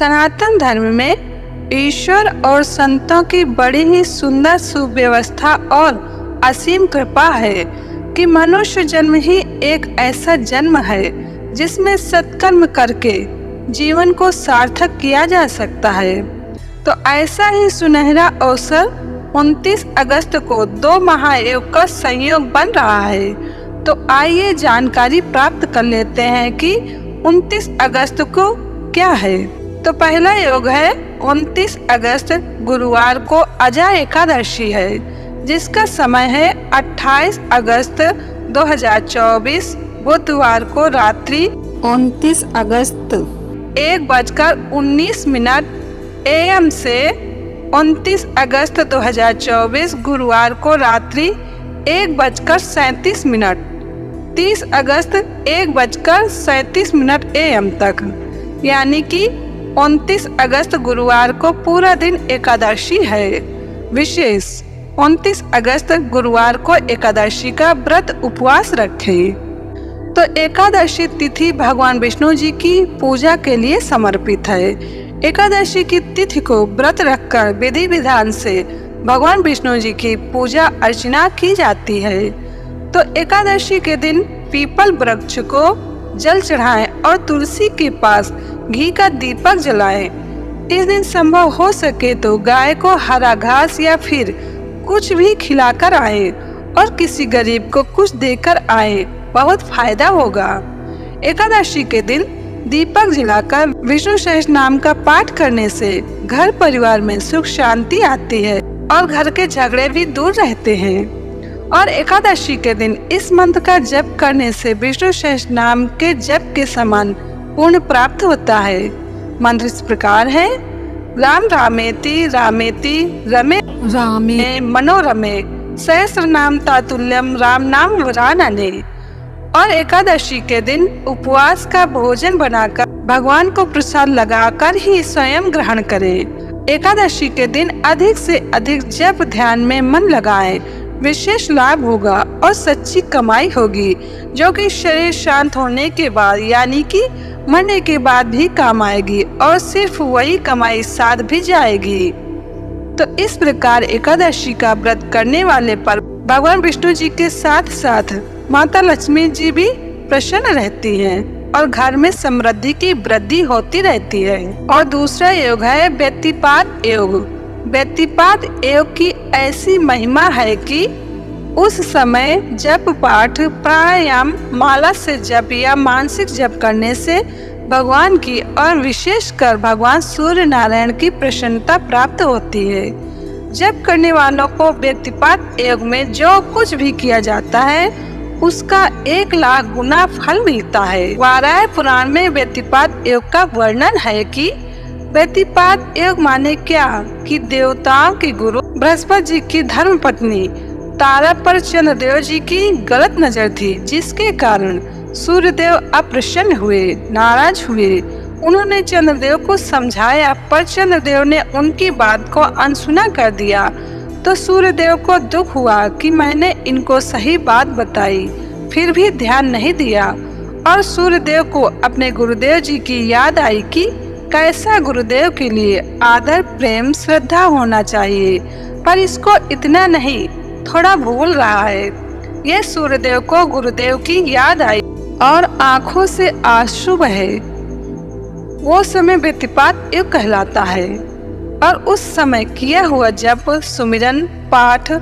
सनातन धर्म में ईश्वर और संतों की बड़ी ही सुंदर सुव्यवस्था और असीम कृपा है कि मनुष्य जन्म ही एक ऐसा जन्म है जिसमें सत्कर्म करके जीवन को सार्थक किया जा सकता है। तो ऐसा ही सुनहरा अवसर 29 अगस्त को दो महायोग का संयोग बन रहा है। तो आइए जानकारी प्राप्त कर लेते हैं कि 29 अगस्त को क्या है। तो पहला योग है 29 अगस्त गुरुवार को अजा एकादशी है, जिसका समय है 28 अगस्त 2024 बुधवार को रात्रि 29 अगस्त 1:19 AM से 29 अगस्त 2024 गुरुवार को रात्रि 1:37 30 अगस्त 1:37 AM तक, यानी कि 29 अगस्त गुरुवार को पूरा दिन एकादशी है। विशेष 29 अगस्त गुरुवार को एकादशी का व्रत उपवास रखें। तो एकादशी तिथि भगवान विष्णु जी की पूजा के लिए समर्पित है। एकादशी की तिथि को व्रत रखकर विधि विधान से भगवान विष्णु जी की पूजा अर्चना की जाती है। तो एकादशी के दिन पीपल वृक्ष को जल चढ़ाएं और तुलसी के पास घी का दीपक जलाएं। इस दिन संभव हो सके तो गाय को हरा घास या फिर कुछ भी खिलाकर आए और किसी गरीब को कुछ देकर आए, बहुत फायदा होगा। एकादशी के दिन दीपक जलाकर विष्णु सहस्त्र नाम का पाठ करने से घर परिवार में सुख शांति आती है और घर के झगड़े भी दूर रहते हैं। और एकादशी के दिन इस मंत्र का जप करने से विष्णु सहस्त्र नाम के जप के समान पुण्य प्राप्त होता है। मंत्र इस प्रकार है: राम रामेति रामेति रमे रामे मनोरमे सहस्त्र नाम तातुल्यम राम नाम वरानने। और एकादशी के दिन उपवास का भोजन बनाकर भगवान को प्रसाद लगाकर ही स्वयं ग्रहण करें। एकादशी के दिन अधिक से अधिक जप ध्यान में मन लगाएं, विशेष लाभ होगा और सच्ची कमाई होगी, जो कि शरीर शांत होने के बाद यानी कि मरने के बाद भी काम आएगी और सिर्फ वही कमाई साथ भी जाएगी। तो इस प्रकार एकादशी का व्रत करने वाले पर भगवान विष्णु जी के साथ साथ माता लक्ष्मी जी भी प्रसन्न रहती हैं और घर में समृद्धि की वृद्धि होती रहती है। और दूसरा योग है व्यतिपात योग। व्यतिपात योग की ऐसी महिमा है कि उस समय जप पाठ प्राणायाम माला से जप या मानसिक जप करने से भगवान की और विशेषकर भगवान सूर्य नारायण की प्रसन्नता प्राप्त होती है। जप करने वालों को व्यतिपात योग में जो कुछ भी किया जाता है उसका 1 लाख गुना फल मिलता है। वाराह पुराण में व्यतिपात योग का वर्णन है कि व्यतिपात योग माने क्या कि देवताओं के गुरु बृहस्पति जी की धर्म पत्नी तारा पर चंद्रदेव जी की गलत नजर थी, जिसके कारण सूर्यदेव अप्रसन्न हुए, नाराज हुए। उन्होंने चंद्रदेव को समझाया पर चंद्रदेव ने उनकी बात को अनसुना कर दिया। तो सूर्यदेव को दुख हुआ कि मैंने इनको सही बात बताई, फिर भी ध्यान नहीं दिया। और सूर्यदेव को अपने गुरुदेव जी की याद आई कि कैसा गुरुदेव के लिए आदर प्रेम श्रद्धा होना चाहिए, पर इसको इतना नहीं, थोड़ा भूल रहा है। यह सूर्यदेव को गुरुदेव की याद आई और आंखों से आंसू बहे। वो समय व्यतिपात योग कहलाता है। और उस समय किया हुआ जप, सुमिरन, पाठ,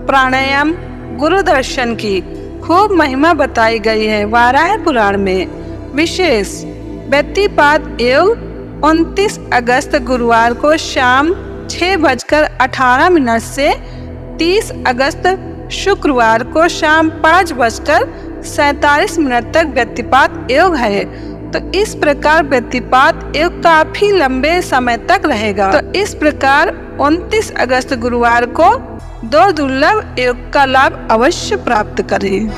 प्राणायाम, गुरु दर्शन की खूब महिमा बताई गई है वाराह पुराण में। विशेष व्यतिपात योग 29 अगस्त गुरुवार को शाम 6:18 से 30 अगस्त शुक्रवार को शाम 5:47 तक व्यतिपात योग है। तो इस प्रकार व्यतिपात योग काफी लंबे समय तक रहेगा। तो इस प्रकार 29 अगस्त गुरुवार को 2 दुर्लभ योग का लाभ अवश्य प्राप्त करें।